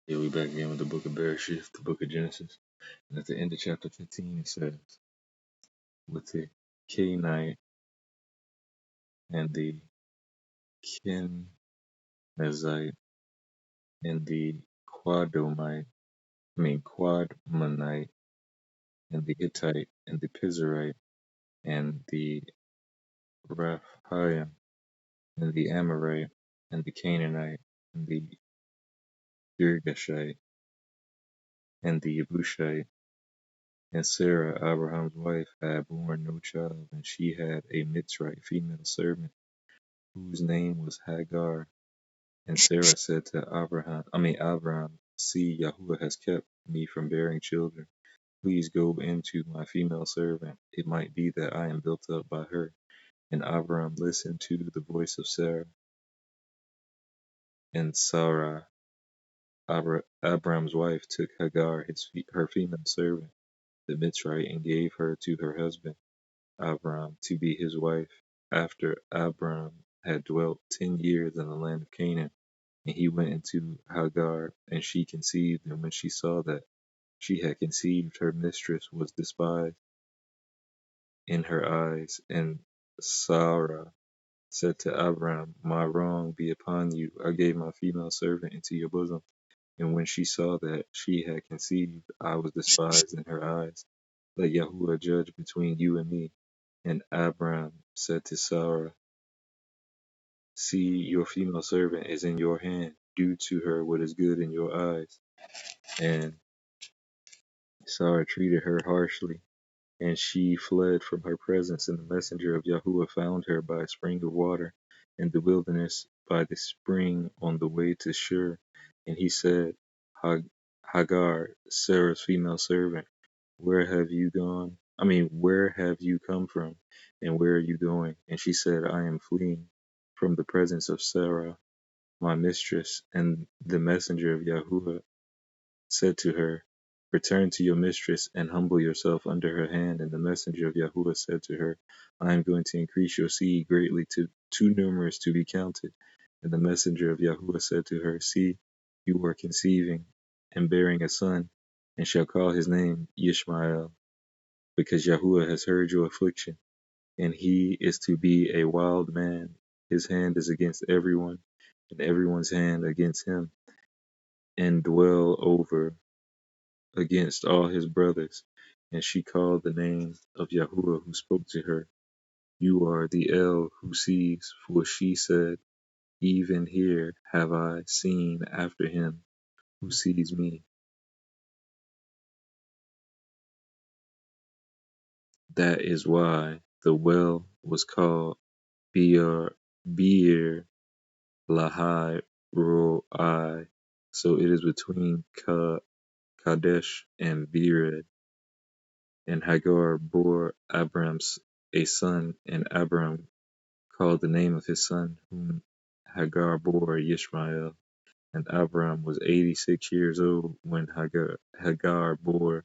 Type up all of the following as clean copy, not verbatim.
Here we back again with the book of Bereshith, the book of Genesis. And at the end of chapter 15, it says, with the Canaanite and the Kenizzite and the Quadmonite and the Hittite and the Pizarite and the Rephaim and the Amorite and the Canaanite and the Girgashite and the Yebushite. And Sarah, Abraham's wife, had borne no child, and she had a Mitzrite female servant, whose name was Hagar. And Sarah said to Abraham, see, Yahuah has kept me from bearing children. Please go into my female servant. It might be that I am built up by her. And Abraham listened to the voice of Sarah. And Sarah, Abraham's wife, took Hagar, her female servant, the Mitzrite, and gave her to her husband, Abraham, to be his wife. After Abraham had dwelt 10 years in the land of Canaan, and he went into Hagar, and she conceived. And when she saw that she had conceived, her mistress was despised in her eyes. And Sarah said to Abraham, my wrong be upon you. I gave my female servant into your bosom. And when she saw that she had conceived, I was despised in her eyes. Let Yahuah judge between you and me. And Abraham said to Sarah, see, your female servant is in your hand. Do to her what is good in your eyes. And Sarah treated her harshly, and she fled from her presence. And the messenger of Yahuah found her by a spring of water in the wilderness, by the spring on the way to Shur. And he said, Hagar, Sarah's female servant, where have you gone? Where have you come from, and where are you going? And she said, I am fleeing from the presence of Sarah, my mistress. And the messenger of Yahuah said to her, return to your mistress and humble yourself under her hand. And the messenger of Yahuah said to her, I am going to increase your seed greatly, too numerous to be counted. And the messenger of Yahuah said to her, see, you are conceiving and bearing a son, and shall call his name Yishmael, because Yahuah has heard your affliction, and he is to be a wild man. His hand is against everyone, and everyone's hand against him, and dwell over against all his brothers. And she called the name of Yahuah who spoke to her, you are the El who sees, for she said, even here have I seen after him who sees me. That is why the well was called Bir Lahai Roi. So it is between Kadesh and Bered. And Hagar bore Abram a son, and Abram called the name of his son, whom Hagar bore, Yishmael. And Abram was 86 years old when Hagar bore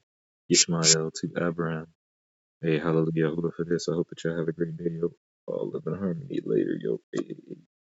Yishmael to Abram. Hey, hallelujah, Yahuah for this. I hope that y'all have a great day. Yo, all live in harmony later. Yo, hey.